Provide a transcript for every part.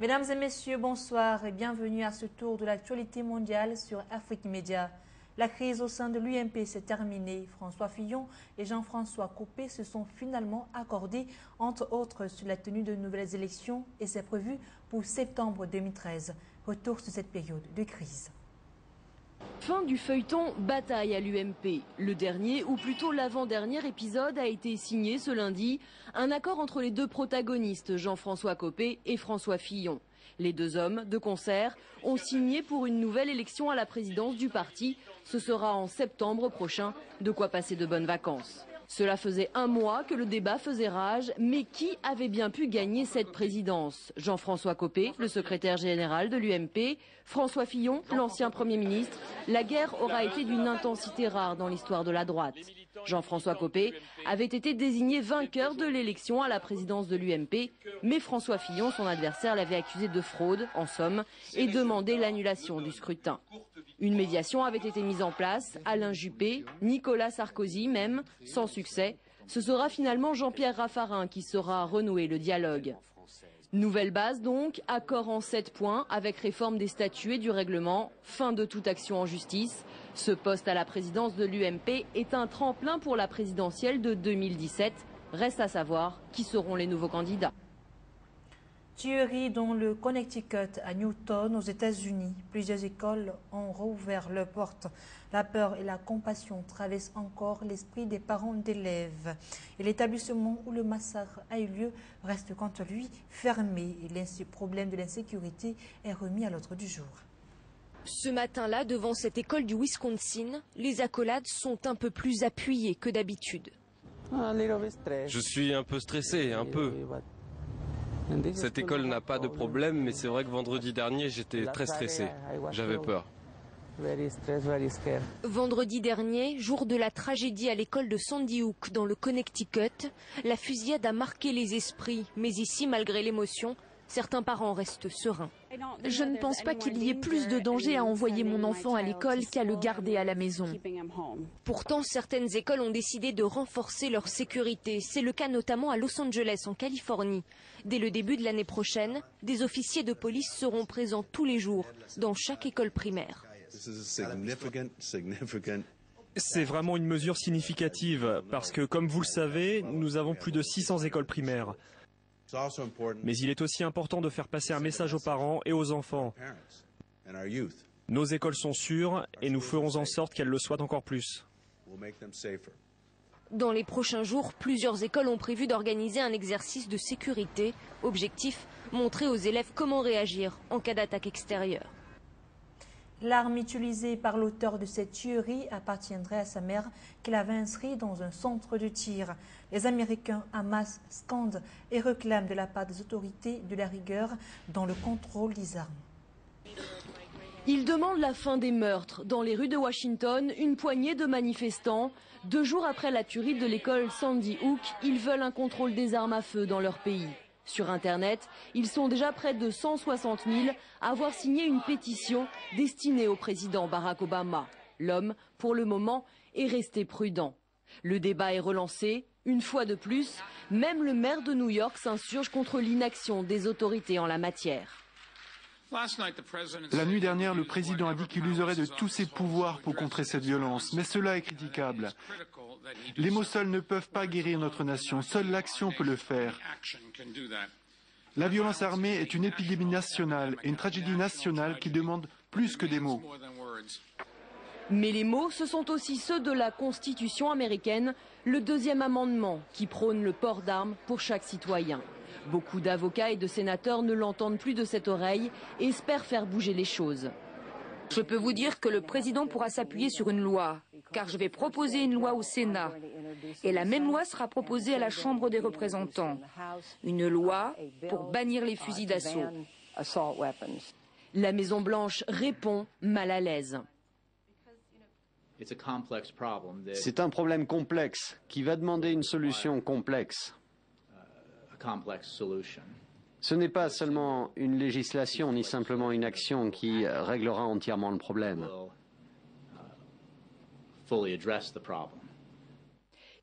Mesdames et messieurs, bonsoir et bienvenue à ce tour de l'actualité mondiale sur Afrique Média. La crise au sein de l'UMP s'est terminée. François Fillon et Jean-François Copé se sont finalement accordés, entre autres, sur la tenue de nouvelles élections et c'est prévu pour septembre 2013. Retour sur cette période de crise. Fin du feuilleton Bataille à l'UMP. Le dernier, ou plutôt l'avant-dernier épisode a été signé ce lundi. Un accord entre les deux protagonistes, Jean-François Copé et François Fillon. Les deux hommes, de concert, ont signé pour une nouvelle élection à la présidence du parti. Ce sera en septembre prochain, de quoi passer de bonnes vacances. Cela faisait un mois que le débat faisait rage, mais qui avait bien pu gagner cette présidence? Jean-François Copé, le secrétaire général de l'UMP, François Fillon, l'ancien Premier ministre. La guerre aura été d'une intensité rare dans l'histoire de la droite. Jean-François Copé avait été désigné vainqueur de l'élection à la présidence de l'UMP, mais François Fillon, son adversaire, l'avait accusé de fraude, en somme, et demandait l'annulation du scrutin. Une médiation avait été mise en place, Alain Juppé, Nicolas Sarkozy même, sans succès. Ce sera finalement Jean-Pierre Raffarin qui saura renouer le dialogue. Nouvelle base donc, accord en 7 points avec réforme des statuts et du règlement, fin de toute action en justice. Ce poste à la présidence de l'UMP est un tremplin pour la présidentielle de 2017. Reste à savoir qui seront les nouveaux candidats. Tuerie dans le Connecticut à Newton aux États-Unis. Plusieurs écoles ont rouvert leurs portes. La peur et la compassion traversent encore l'esprit des parents d'élèves. Et l'établissement où le massacre a eu lieu reste quant à lui fermé. Et le problème de l'insécurité est remis à l'ordre du jour. Ce matin-là, devant cette école du Wisconsin, les accolades sont un peu plus appuyées que d'habitude. Je suis un peu stressé, un peu. Cette école n'a pas de problème, mais c'est vrai que vendredi dernier, j'étais très stressé. J'avais peur. Vendredi dernier, jour de la tragédie à l'école de Sandy Hook dans le Connecticut, la fusillade a marqué les esprits. Mais ici, malgré l'émotion, certains parents restent sereins. Je ne pense pas qu'il y ait plus de danger à envoyer mon enfant à l'école qu'à le garder à la maison. Pourtant, certaines écoles ont décidé de renforcer leur sécurité. C'est le cas notamment à Los Angeles, en Californie. Dès le début de l'année prochaine, des officiers de police seront présents tous les jours dans chaque école primaire. C'est vraiment une mesure significative parce que, comme vous le savez, nous avons plus de 600 écoles primaires. Mais il est aussi important de faire passer un message aux parents et aux enfants. Nos écoles sont sûres et nous ferons en sorte qu'elles le soient encore plus. Dans les prochains jours, plusieurs écoles ont prévu d'organiser un exercice de sécurité. Objectif, montrer aux élèves comment réagir en cas d'attaque extérieure. L'arme utilisée par l'auteur de cette tuerie appartiendrait à sa mère qu'il avait inscrite dans un centre de tir. Les Américains Hamas scandent et réclament de la part des autorités de la rigueur dans le contrôle des armes. Ils demandent la fin des meurtres. Dans les rues de Washington, une poignée de manifestants. 2 jours après la tuerie de l'école Sandy Hook, ils veulent un contrôle des armes à feu dans leur pays. Sur Internet, ils sont déjà près de 160 000 à avoir signé une pétition destinée au président Barack Obama. L'homme, pour le moment, est resté prudent. Le débat est relancé. Une fois de plus, même le maire de New York s'insurge contre l'inaction des autorités en la matière. La nuit dernière, le président a dit qu'il userait de tous ses pouvoirs pour contrer cette violence, mais cela est critiquable. Les mots seuls ne peuvent pas guérir notre nation, seule l'action peut le faire. La violence armée est une épidémie nationale et une tragédie nationale qui demande plus que des mots. Mais les mots, ce sont aussi ceux de la Constitution américaine, le 2e amendement qui prône le port d'armes pour chaque citoyen. Beaucoup d'avocats et de sénateurs ne l'entendent plus de cette oreille et espèrent faire bouger les choses. Je peux vous dire que le président pourra s'appuyer sur une loi, car je vais proposer une loi au Sénat. Et la même loi sera proposée à la Chambre des représentants. Une loi pour bannir les fusils d'assaut. La Maison-Blanche répond mal à l'aise. C'est un problème complexe qui va demander une solution complexe. Ce n'est pas seulement une législation ni simplement une action qui réglera entièrement le problème.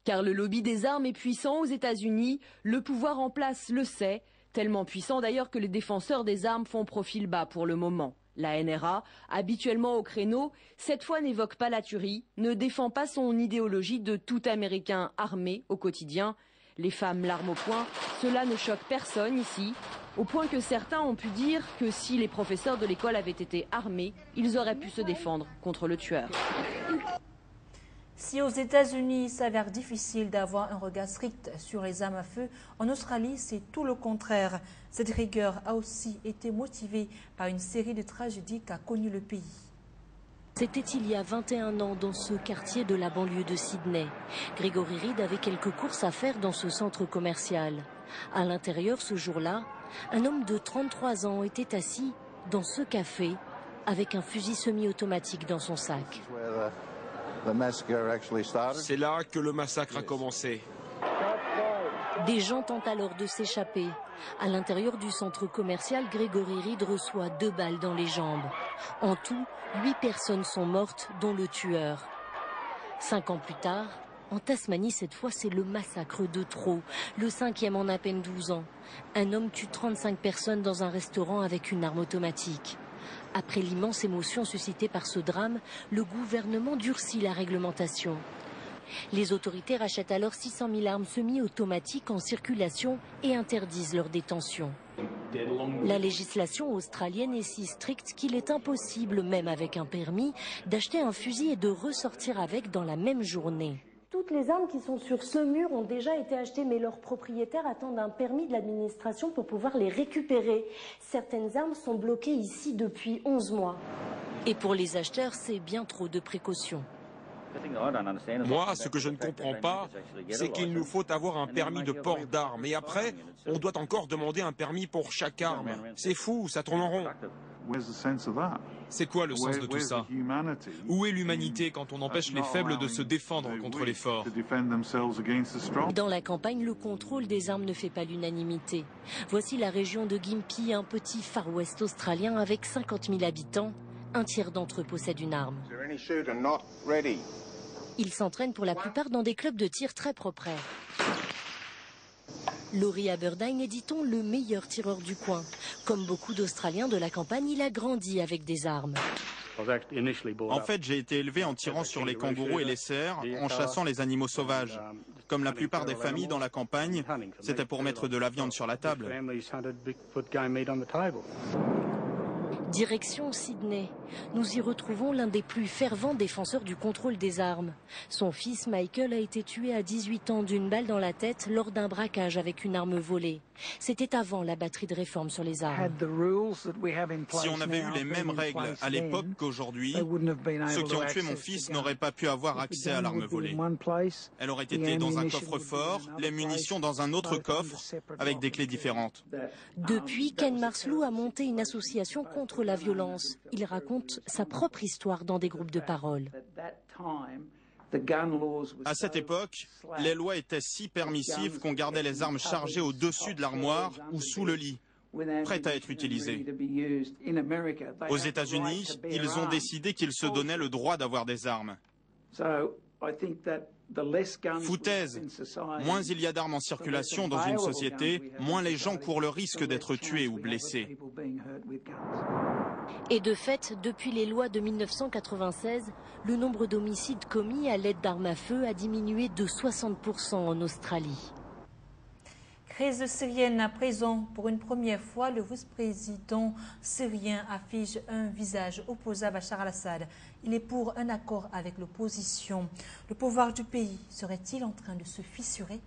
Car le lobby des armes est puissant aux États-Unis, le pouvoir en place le sait. Tellement puissant d'ailleurs que les défenseurs des armes font profil bas pour le moment. La NRA, habituellement au créneau, cette fois n'évoque pas la tuerie, ne défend pas son idéologie de tout Américain armé au quotidien. Les femmes l'arme au poing, cela ne choque personne ici, au point que certains ont pu dire que si les professeurs de l'école avaient été armés, ils auraient pu se défendre contre le tueur. Si aux États-Unis il s'avère difficile d'avoir un regard strict sur les armes à feu, en Australie c'est tout le contraire. Cette rigueur a aussi été motivée par une série de tragédies qu'a connu le pays. C'était il y a 21 ans dans ce quartier de la banlieue de Sydney. Gregory Reed avait quelques courses à faire dans ce centre commercial. À l'intérieur, ce jour-là, un homme de 33 ans était assis dans ce café avec un fusil semi-automatique dans son sac. C'est là que le massacre a commencé. Des gens tentent alors de s'échapper. À l'intérieur du centre commercial, Gregory Reed reçoit 2 balles dans les jambes. En tout, 8 personnes sont mortes, dont le tueur. 5 ans plus tard, en Tasmanie, cette fois, c'est le massacre de trop. Le 5e en à peine 12 ans. Un homme tue 35 personnes dans un restaurant avec une arme automatique. Après l'immense émotion suscitée par ce drame, le gouvernement durcit la réglementation. Les autorités rachètent alors 600 000 armes semi-automatiques en circulation et interdisent leur détention. La législation australienne est si stricte qu'il est impossible, même avec un permis, d'acheter un fusil et de ressortir avec dans la même journée. Toutes les armes qui sont sur ce mur ont déjà été achetées, mais leurs propriétaires attendent un permis de l'administration pour pouvoir les récupérer. Certaines armes sont bloquées ici depuis 11 mois. Et pour les acheteurs, c'est bien trop de précautions. Moi, ce que je ne comprends pas, c'est qu'il nous faut avoir un permis de port d'armes. Et après, on doit encore demander un permis pour chaque arme. C'est fou, ça tourne en rond. C'est quoi le sens de tout ça? Où est l'humanité quand on empêche les faibles de se défendre contre les forts? Dans la campagne, le contrôle des armes ne fait pas l'unanimité. Voici la région de Gympie, un petit Far West australien avec 50 000 habitants. Un tiers d'entre eux possèdent une arme. Ils s'entraînent pour la plupart dans des clubs de tir très propres. Laurie Aberdine est, dit-on, le meilleur tireur du coin. Comme beaucoup d'Australiens de la campagne, il a grandi avec des armes. En fait, j'ai été élevé en tirant sur les kangourous et les cerfs, en chassant les animaux sauvages. Comme la plupart des familles dans la campagne, c'était pour mettre de la viande sur la table. Direction Sydney. Nous y retrouvons l'un des plus fervents défenseurs du contrôle des armes. Son fils Michael a été tué à 18 ans d'une balle dans la tête lors d'un braquage avec une arme volée. C'était avant la batterie de réforme sur les armes. Si on avait eu les mêmes règles à l'époque qu'aujourd'hui, ceux qui ont tué mon fils n'auraient pas pu avoir accès à l'arme volée. Elle aurait été dans un coffre-fort, les munitions dans un autre coffre, avec des clés différentes. Depuis, Ken Marslow a monté une association contre la violence. Il raconte sa propre histoire dans des groupes de parole. À cette époque, les lois étaient si permissives qu'on gardait les armes chargées au-dessus de l'armoire ou sous le lit, prêtes à être utilisées. Aux États-Unis, ils ont décidé qu'ils se donnaient le droit d'avoir des armes. Foutaise. Moins il y a d'armes en circulation dans une société, moins les gens courent le risque d'être tués ou blessés. Et de fait, depuis les lois de 1996, le nombre d'homicides commis à l'aide d'armes à feu a diminué de 60% en Australie. Crise syrienne à présent. Pour une première fois, le vice-président syrien affiche un visage opposé à Bachar al-Assad. Il est pour un accord avec l'opposition. Le pouvoir du pays serait-il en train de se fissurer?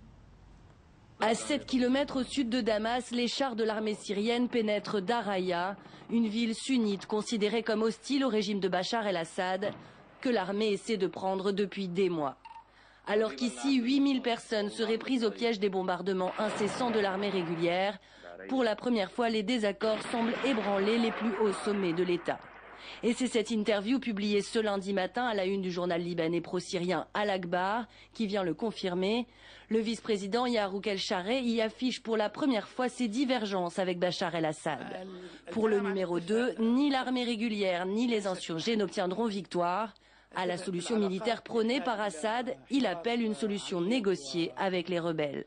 À 7 km au sud de Damas, les chars de l'armée syrienne pénètrent Daraya, une ville sunnite considérée comme hostile au régime de Bachar el-Assad, que l'armée essaie de prendre depuis des mois. Alors qu'ici, 8000 personnes seraient prises au piège des bombardements incessants de l'armée régulière, pour la première fois, les désaccords semblent ébranler les plus hauts sommets de l'État. Et c'est cette interview publiée ce lundi matin à la une du journal libanais pro-syrien Al-Akhbar qui vient le confirmer. Le vice-président Yarouk El-Chareh y affiche pour la première fois ses divergences avec Bachar el-Assad. Pour le numéro 2, ni l'armée régulière ni les insurgés n'obtiendront victoire. À la solution militaire prônée par Assad, il appelle une solution négociée avec les rebelles.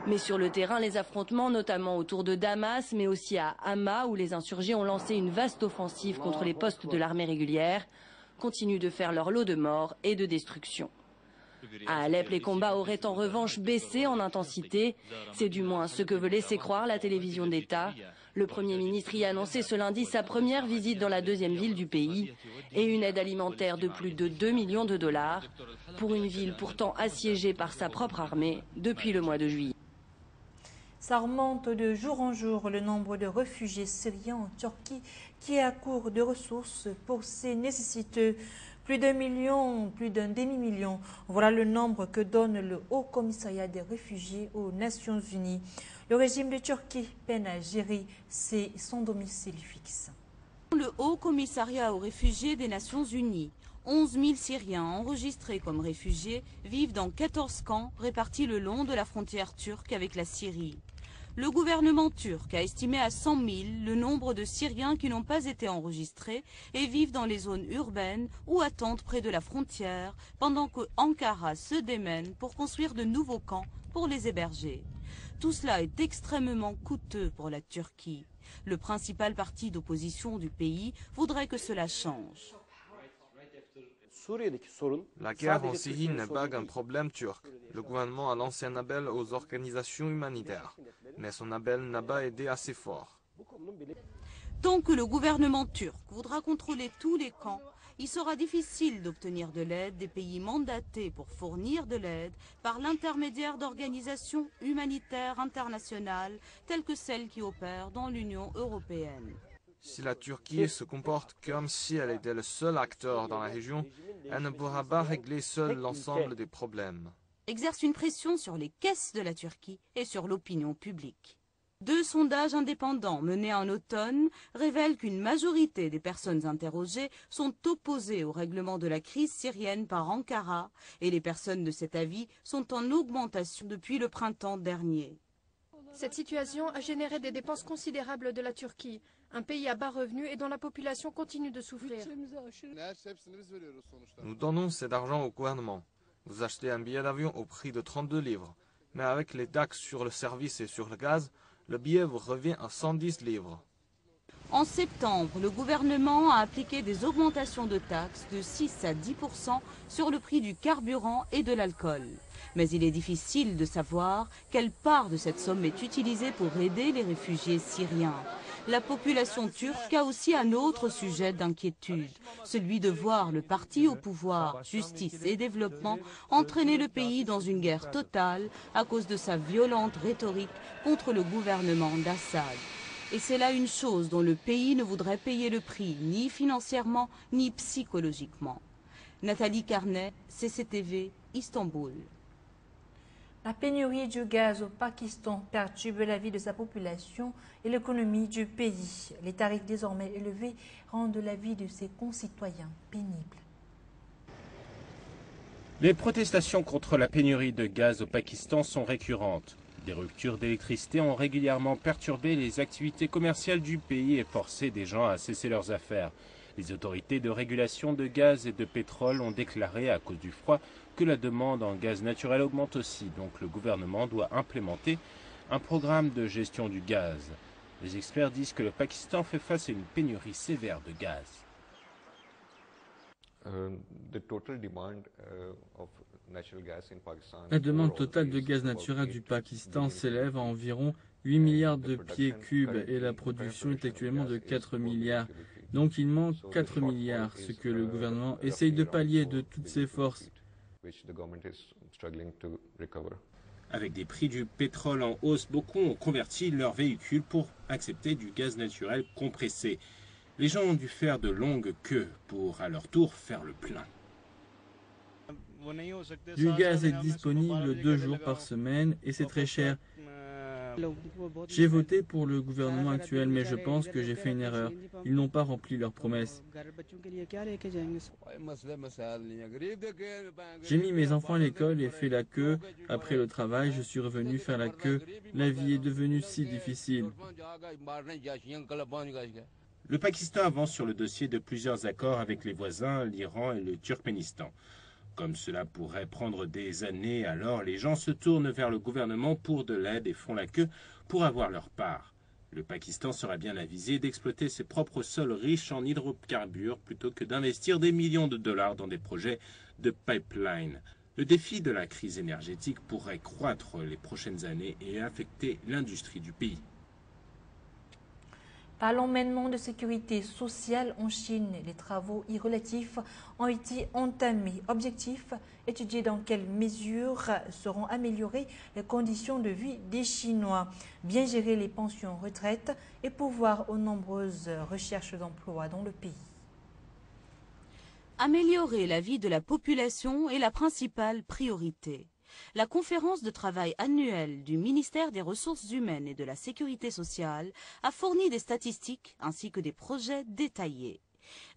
Mais sur le terrain, les affrontements, notamment autour de Damas, mais aussi à Hama, où les insurgés ont lancé une vaste offensive contre les postes de l'armée régulière, continuent de faire leur lot de morts et de destruction. À Alep, les combats auraient en revanche baissé en intensité. C'est du moins ce que veut laisser croire la télévision d'État. Le Premier ministre y a annoncé ce lundi sa première visite dans la deuxième ville du pays et une aide alimentaire de plus de 2 millions de dollars pour une ville pourtant assiégée par sa propre armée depuis le mois de juillet. Ça remonte de jour en jour le nombre de réfugiés syriens en Turquie qui est à court de ressources pour ses nécessiteux. Plus d'un demi-million. Voilà le nombre que donne le Haut Commissariat des réfugiés aux Nations Unies. Le régime de Turquie peine à gérer son domicile fixe. Le Haut Commissariat aux réfugiés des Nations Unies. 11 000 Syriens enregistrés comme réfugiés vivent dans 14 camps répartis le long de la frontière turque avec la Syrie. Le gouvernement turc a estimé à 100 000 le nombre de Syriens qui n'ont pas été enregistrés et vivent dans les zones urbaines ou attendent près de la frontière, pendant que Ankara se démène pour construire de nouveaux camps pour les héberger. Tout cela est extrêmement coûteux pour la Turquie. Le principal parti d'opposition du pays voudrait que cela change. La guerre en Syrie n'est pas qu'un problème turc. Le gouvernement a lancé un appel aux organisations humanitaires, mais son appel n'a pas été assez fort. Tant que le gouvernement turc voudra contrôler tous les camps, il sera difficile d'obtenir de l'aide des pays mandatés pour fournir de l'aide par l'intermédiaire d'organisations humanitaires internationales telles que celles qui opèrent dans l'Union européenne. Si la Turquie se comporte comme si elle était le seul acteur dans la région, elle ne pourra pas régler seule l'ensemble des problèmes. Exerce une pression sur les caisses de la Turquie et sur l'opinion publique. 2 sondages indépendants menés en automne révèlent qu'une majorité des personnes interrogées sont opposées au règlement de la crise syrienne par Ankara et les personnes de cet avis sont en augmentation depuis le printemps dernier. Cette situation a généré des dépenses considérables de la Turquie, un pays à bas revenus et dont la population continue de souffrir. Nous donnons cet argent au gouvernement. Vous achetez un billet d'avion au prix de 32 livres, mais avec les taxes sur le service et sur le gaz, le billet vous revient à 110 livres. En septembre, le gouvernement a appliqué des augmentations de taxes de 6 à 10% sur le prix du carburant et de l'alcool. Mais il est difficile de savoir quelle part de cette somme est utilisée pour aider les réfugiés syriens. La population turque a aussi un autre sujet d'inquiétude, celui de voir le parti au pouvoir, Justice et Développement, entraîner le pays dans une guerre totale à cause de sa violente rhétorique contre le gouvernement d'Assad. Et c'est là une chose dont le pays ne voudrait payer le prix, ni financièrement, ni psychologiquement. Nathalie Carnet, CCTV, Istanbul. La pénurie du gaz au Pakistan perturbe la vie de sa population et l'économie du pays. Les tarifs désormais élevés rendent la vie de ses concitoyens pénible. Les protestations contre la pénurie de gaz au Pakistan sont récurrentes. Des ruptures d'électricité ont régulièrement perturbé les activités commerciales du pays et forcé des gens à cesser leurs affaires. Les autorités de régulation de gaz et de pétrole ont déclaré à cause du froid que la demande en gaz naturel augmente aussi. Donc le gouvernement doit implémenter un programme de gestion du gaz. Les experts disent que le Pakistan fait face à une pénurie sévère de gaz. La demande totale de gaz naturel du Pakistan s'élève à environ 8 milliards de pieds cubes et la production est actuellement de 4 milliards. Donc il manque 4 milliards, ce que le gouvernement essaye de pallier de toutes ses forces. Avec des prix du pétrole en hausse, beaucoup ont converti leurs véhicules pour accepter du gaz naturel compressé. Les gens ont dû faire de longues queues pour, à leur tour, faire le plein. Du gaz est disponible 2 jours par semaine et c'est très cher. J'ai voté pour le gouvernement actuel, mais je pense que j'ai fait une erreur. Ils n'ont pas rempli leurs promesses. J'ai mis mes enfants à l'école et fait la queue. Après le travail, je suis revenu faire la queue. La vie est devenue si difficile. Le Pakistan avance sur le dossier de plusieurs accords avec les voisins, l'Iran et le Turkménistan. Comme cela pourrait prendre des années, alors les gens se tournent vers le gouvernement pour de l'aide et font la queue pour avoir leur part. Le Pakistan serait bien avisé d'exploiter ses propres sols riches en hydrocarbures plutôt que d'investir des millions de dollars dans des projets de pipeline. Le défi de la crise énergétique pourrait croître les prochaines années et affecter l'industrie du pays. Parlons maintenant de sécurité sociale en Chine. Les travaux y relatifs ont été entamés. Objectif, étudier dans quelle mesure seront améliorées les conditions de vie des Chinois, bien gérer les pensions retraites et pourvoir aux nombreuses recherches d'emploi dans le pays. Améliorer la vie de la population est la principale priorité. La conférence de travail annuelle du ministère des Ressources humaines et de la Sécurité sociale a fourni des statistiques ainsi que des projets détaillés.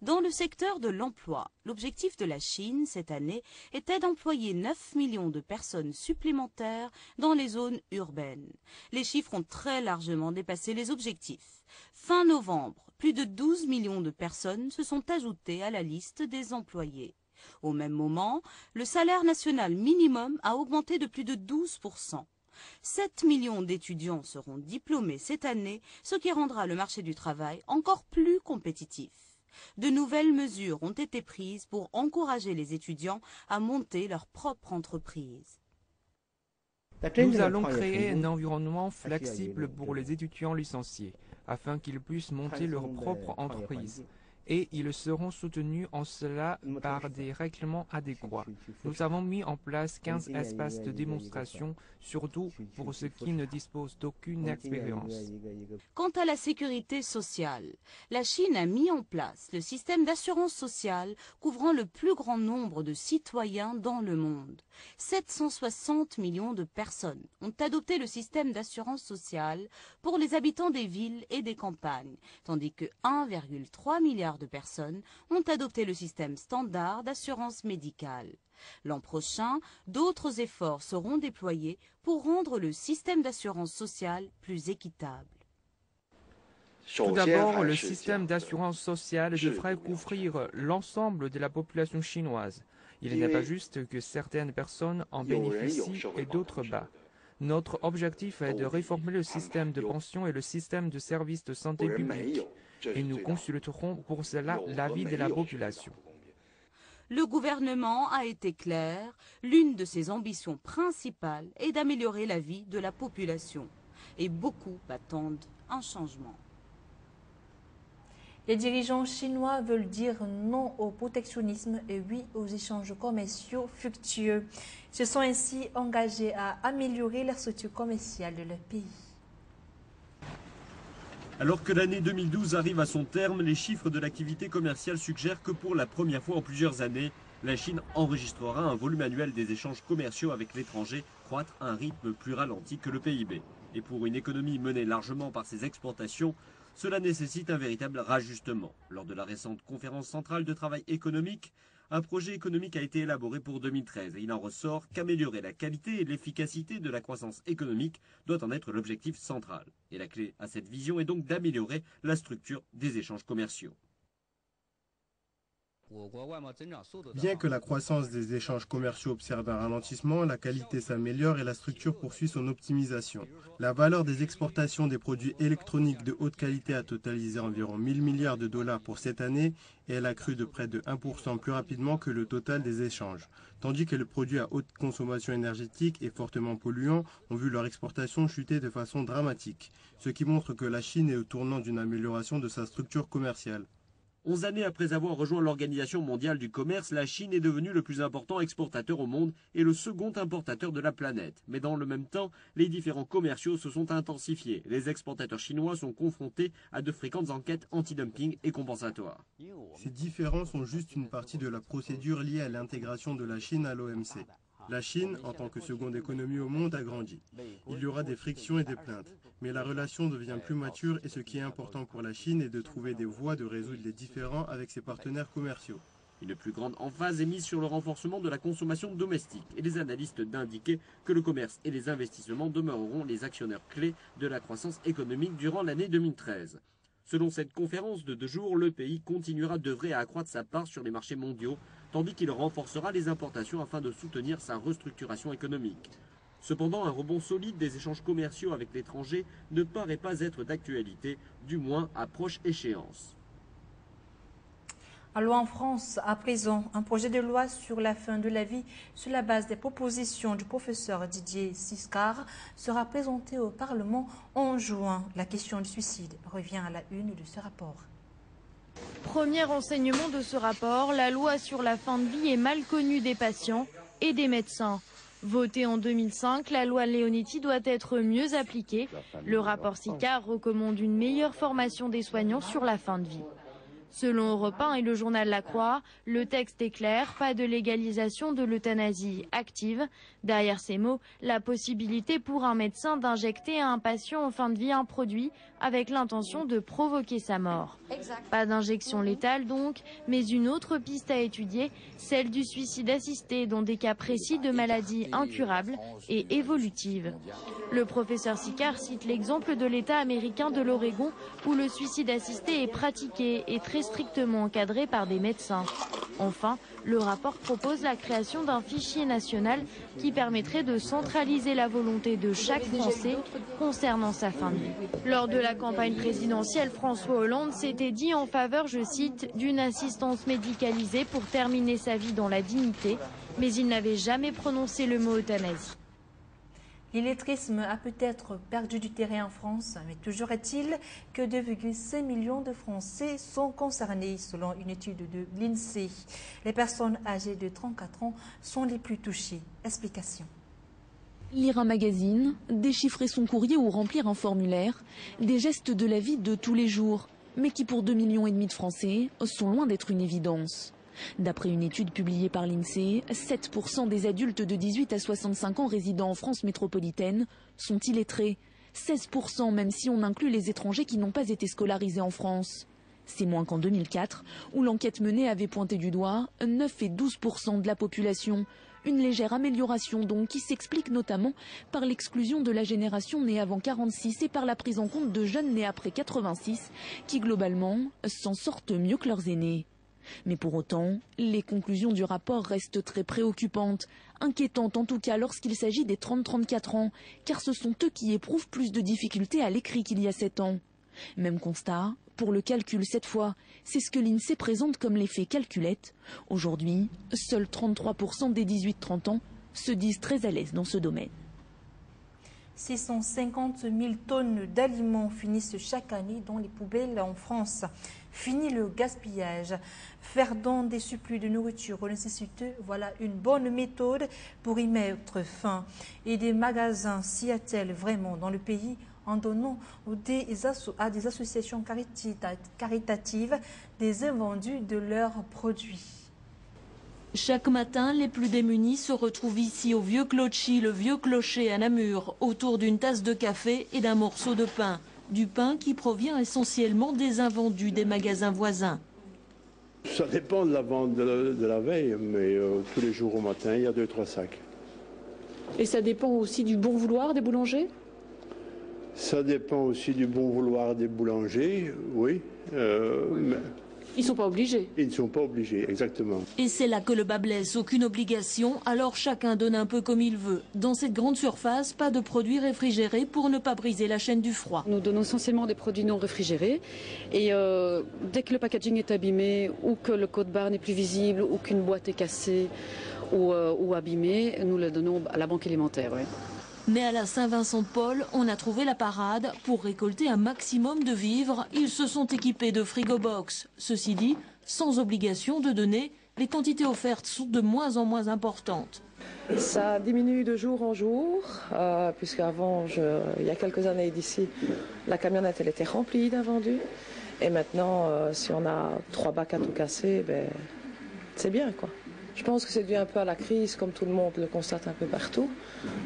Dans le secteur de l'emploi, l'objectif de la Chine cette année était d'employer 9 millions de personnes supplémentaires dans les zones urbaines. Les chiffres ont très largement dépassé les objectifs. Fin novembre, plus de 12 millions de personnes se sont ajoutées à la liste des employés. Au même moment, le salaire national minimum a augmenté de plus de 12%. 7 millions d'étudiants seront diplômés cette année, ce qui rendra le marché du travail encore plus compétitif. De nouvelles mesures ont été prises pour encourager les étudiants à monter leur propre entreprise. Nous allons créer un environnement flexible pour les étudiants licenciés, afin qu'ils puissent monter leur propre entreprise. Et ils seront soutenus en cela par des règlements adéquats. Nous avons mis en place 15 espaces de démonstration, surtout pour ceux qui ne disposent d'aucune expérience. Quant à la sécurité sociale, la Chine a mis en place le système d'assurance sociale couvrant le plus grand nombre de citoyens dans le monde. 760 millions de personnes ont adopté le système d'assurance sociale pour les habitants des villes et des campagnes, tandis que 1,3 milliard de personnes ont adopté le système standard d'assurance médicale. L'an prochain, d'autres efforts seront déployés pour rendre le système d'assurance sociale plus équitable. Tout d'abord, le système d'assurance sociale devrait couvrir l'ensemble de la population chinoise. Il n'est pas juste que certaines personnes en bénéficient et d'autres pas. Notre objectif est de réformer le système de pension et le système de services de santé publique. Et nous consulterons pour cela l'avis de la population. Le gouvernement a été clair, l'une de ses ambitions principales est d'améliorer la vie de la population. Et beaucoup attendent un changement. Les dirigeants chinois veulent dire non au protectionnisme et oui aux échanges commerciaux fructueux. Ils se sont ainsi engagés à améliorer la structure commerciale de leur pays. Alors que l'année 2012 arrive à son terme, les chiffres de l'activité commerciale suggèrent que pour la première fois en plusieurs années, la Chine enregistrera un volume annuel des échanges commerciaux avec l'étranger croître à un rythme plus ralenti que le PIB. Et pour une économie menée largement par ses exportations, cela nécessite un véritable rajustement. Lors de la récente conférence centrale de travail économique, un projet économique a été élaboré pour 2013 et il en ressort qu'améliorer la qualité et l'efficacité de la croissance économique doit en être l'objectif central. Et la clé à cette vision est donc d'améliorer la structure des échanges commerciaux. Bien que la croissance des échanges commerciaux observe un ralentissement, la qualité s'améliore et la structure poursuit son optimisation. La valeur des exportations des produits électroniques de haute qualité a totalisé environ 1000 milliards de dollars pour cette année et elle a cru de près de 1% plus rapidement que le total des échanges. Tandis que les produits à haute consommation énergétique et fortement polluants ont vu leur exportation chuter de façon dramatique, ce qui montre que la Chine est au tournant d'une amélioration de sa structure commerciale. 11 années après avoir rejoint l'Organisation mondiale du commerce, la Chine est devenue le plus important exportateur au monde et le second importateur de la planète. Mais dans le même temps, les différends commerciaux se sont intensifiés. Les exportateurs chinois sont confrontés à de fréquentes enquêtes anti-dumping et compensatoires. Ces différends sont juste une partie de la procédure liée à l'intégration de la Chine à l'OMC. La Chine, en tant que seconde économie au monde, a grandi. Il y aura des frictions et des plaintes. Mais la relation devient plus mature et ce qui est important pour la Chine est de trouver des voies de résoudre les différends avec ses partenaires commerciaux. Une plus grande emphase est mise sur le renforcement de la consommation domestique et les analystes d'indiquer que le commerce et les investissements demeureront les actionnaires clés de la croissance économique durant l'année 2013. Selon cette conférence de 2 jours, le pays continuera d'œuvrer à accroître sa part sur les marchés mondiaux, tandis qu'il renforcera les importations afin de soutenir sa restructuration économique. Cependant, un rebond solide des échanges commerciaux avec l'étranger ne paraît pas être d'actualité, du moins à proche échéance. Alors en France, à présent, un projet de loi sur la fin de la vie sur la base des propositions du professeur Didier Siscar sera présenté au Parlement en juin. La question du suicide revient à la une de ce rapport. Premier enseignement de ce rapport, la loi sur la fin de vie est mal connue des patients et des médecins. Votée en 2005, la loi Leonetti doit être mieux appliquée. Le rapport Sicard recommande une meilleure formation des soignants sur la fin de vie. Selon Europe 1 et le journal La Croix, le texte est clair, pas de légalisation de l'euthanasie active. Derrière ces mots, la possibilité pour un médecin d'injecter à un patient en fin de vie un produit avec l'intention de provoquer sa mort. Pas d'injection létale donc, mais une autre piste à étudier, celle du suicide assisté dans des cas précis de maladies incurables et évolutives. Le professeur Sicard cite l'exemple de l'État américain de l'Oregon où le suicide assisté est pratiqué et très strictement encadré par des médecins. Enfin, le rapport propose la création d'un fichier national qui permettrait de centraliser la volonté de chaque Français concernant sa fin de vie. Lors de la campagne présidentielle, François Hollande s'était dit en faveur, je cite, d'une assistance médicalisée pour terminer sa vie dans la dignité, mais il n'avait jamais prononcé le mot euthanasie. L'illettrisme a peut-être perdu du terrain en France, mais toujours est-il que 2,5 millions de Français sont concernés selon une étude de l'INSEE. Les personnes âgées de 34 ans sont les plus touchées. Explication. Lire un magazine, déchiffrer son courrier ou remplir un formulaire, des gestes de la vie de tous les jours, mais qui pour 2,5 millions de Français sont loin d'être une évidence. D'après une étude publiée par l'INSEE, 7% des adultes de 18 à 65 ans résidant en France métropolitaine sont illettrés. 16% même si on inclut les étrangers qui n'ont pas été scolarisés en France. C'est moins qu'en 2004, où l'enquête menée avait pointé du doigt 9 et 12% de la population. Une légère amélioration donc qui s'explique notamment par l'exclusion de la génération née avant 46 et par la prise en compte de jeunes nés après 86 qui globalement s'en sortent mieux que leurs aînés. Mais pour autant, les conclusions du rapport restent très préoccupantes, inquiétantes en tout cas lorsqu'il s'agit des 30-34 ans, car ce sont eux qui éprouvent plus de difficultés à l'écrit qu'il y a 7 ans. Même constat, pour le calcul cette fois, c'est ce que l'INSEE présente comme l'effet calculette. Aujourd'hui, seuls 33% des 18-30 ans se disent très à l'aise dans ce domaine. 650 000 tonnes d'aliments finissent chaque année dans les poubelles en France. Fini le gaspillage. Faire don des surplus de nourriture nécessiteux, voilà une bonne méthode pour y mettre fin. Et des magasins s'y attellent vraiment dans le pays en donnant à des associations caritatives des invendus de leurs produits. Chaque matin, les plus démunis se retrouvent ici au Vieux Clocher, le Vieux Clocher à Namur, autour d'une tasse de café et d'un morceau de pain. Du pain qui provient essentiellement des invendus des magasins voisins. Ça dépend de la vente de la veille, mais tous les jours au matin, il y a 2-3 sacs. Et ça dépend aussi du bon vouloir des boulangers ? Ça dépend aussi du bon vouloir des boulangers, oui. Ils ne sont pas obligés. Ils ne sont pas obligés, exactement. Et c'est là que le bas blesse, aucune obligation, alors chacun donne un peu comme il veut. Dans cette grande surface, pas de produits réfrigérés pour ne pas briser la chaîne du froid. Nous donnons essentiellement des produits non réfrigérés. Et dès que le packaging est abîmé, ou que le code-barre n'est plus visible, ou qu'une boîte est cassée ou abîmée, nous le donnons à la banque alimentaire. Ouais. Mais à la Saint-Vincent-de-Paul, on a trouvé la parade. Pour récolter un maximum de vivres, ils se sont équipés de frigo-box. Ceci dit, sans obligation de donner, les quantités offertes sont de moins en moins importantes. Ça diminue de jour en jour, puisqu'avant, il y a quelques années d'ici, la camionnette elle était remplie d'invendus. Et maintenant, si on a 3 bacs à tout casser, ben, c'est bien, quoi. Je pense que c'est dû un peu à la crise, comme tout le monde le constate un peu partout.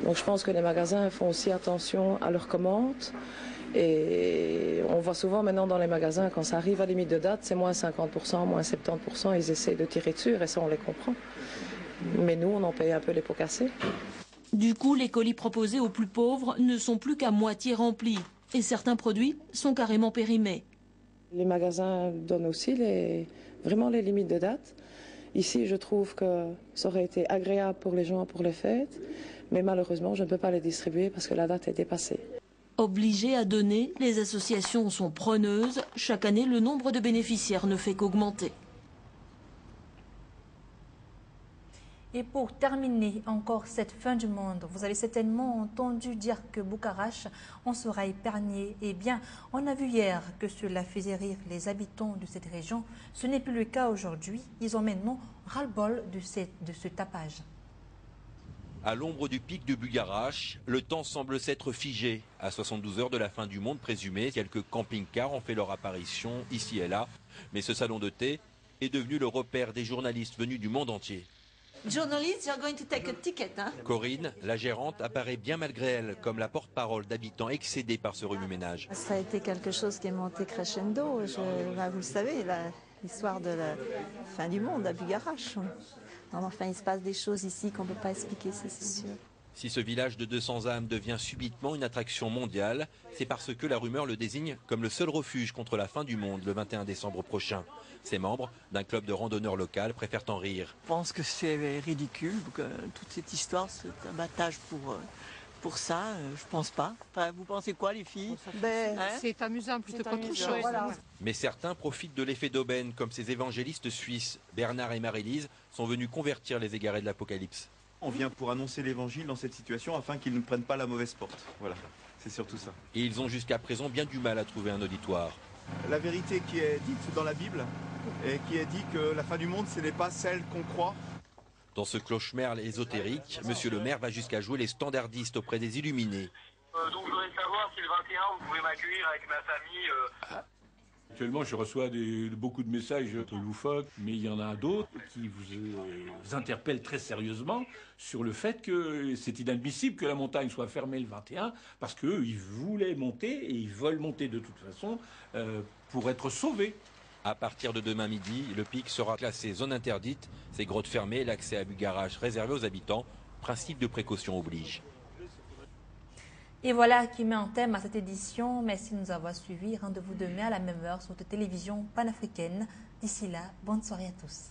Donc je pense que les magasins font aussi attention à leurs commandes. Et on voit souvent maintenant dans les magasins, quand ça arrive à limite de date, c'est moins 50%, moins 70%, ils essayent de tirer dessus, et ça on les comprend. Mais nous, on en paye un peu les pots cassés. Du coup, les colis proposés aux plus pauvres ne sont plus qu'à moitié remplis. Et certains produits sont carrément périmés. Les magasins donnent aussi vraiment les limites de date. Ici, je trouve que ça aurait été agréable pour les gens pour les fêtes, mais malheureusement, je ne peux pas les distribuer parce que la date est dépassée. Obligées à donner, les associations sont preneuses. Chaque année, le nombre de bénéficiaires ne fait qu'augmenter. Et pour terminer encore cette fin du monde, vous avez certainement entendu dire que Bucarest en sera épargné. Eh bien, on a vu hier que cela faisait rire les habitants de cette région. Ce n'est plus le cas aujourd'hui. Ils ont maintenant ras-le-bol de ce tapage. À l'ombre du pic de Bucarest, le temps semble s'être figé. À 72 heures de la fin du monde présumée, quelques camping-cars ont fait leur apparition ici et là. Mais ce salon de thé est devenu le repère des journalistes venus du monde entier. Journalists, you're going to take a ticket, hein? Corinne, la gérante, apparaît bien malgré elle comme la porte-parole d'habitants excédés par ce remue-ménage. Ça a été quelque chose qui est monté crescendo. Vous le savez, l'histoire de la fin du monde à Bucarest. Enfin, il se passe des choses ici qu'on ne peut pas expliquer, c'est sûr. Si ce village de 200 âmes devient subitement une attraction mondiale, c'est parce que la rumeur le désigne comme le seul refuge contre la fin du monde le 21 décembre prochain. Ses membres, d'un club de randonneurs local, préfèrent en rire. Je pense que c'est ridicule, que toute cette histoire, cet abattage pour ça, je pense pas. Enfin, vous pensez quoi, les filles? C'est amusant plutôt qu'autre chose. Voilà. Mais certains profitent de l'effet d'aubaine, comme ces évangélistes suisses. Bernard et Marie-Lise sont venus convertir les égarés de l'Apocalypse. On vient pour annoncer l'évangile dans cette situation afin qu'ils ne prennent pas la mauvaise porte. Voilà, c'est surtout ça. Et ils ont jusqu'à présent bien du mal à trouver un auditoire. La vérité qui est dite dans la Bible, et qui est dit que la fin du monde, ce n'est pas celle qu'on croit. Dans ce cloche-merle ésotérique, monsieur le maire va jusqu'à jouer les standardistes auprès des illuminés. Donc je voudrais savoir si le 21, vous pouvez m'accueillir avec ma famille. Actuellement, je reçois beaucoup de messages loufoques, mais il y en a d'autres qui vous interpellent très sérieusement sur le fait que c'est inadmissible que la montagne soit fermée le 21, parce qu'eux, ils voulaient monter et ils veulent monter de toute façon pour être sauvés. À partir de demain midi, le pic sera classé zone interdite, ses grottes fermées, l'accès à Bucarest réservé aux habitants. Principe de précaution oblige. Et voilà qui met un thème à cette édition. Merci de nous avoir suivis. Rendez-vous demain à la même heure sur la télévision panafricaine. D'ici là, bonne soirée à tous.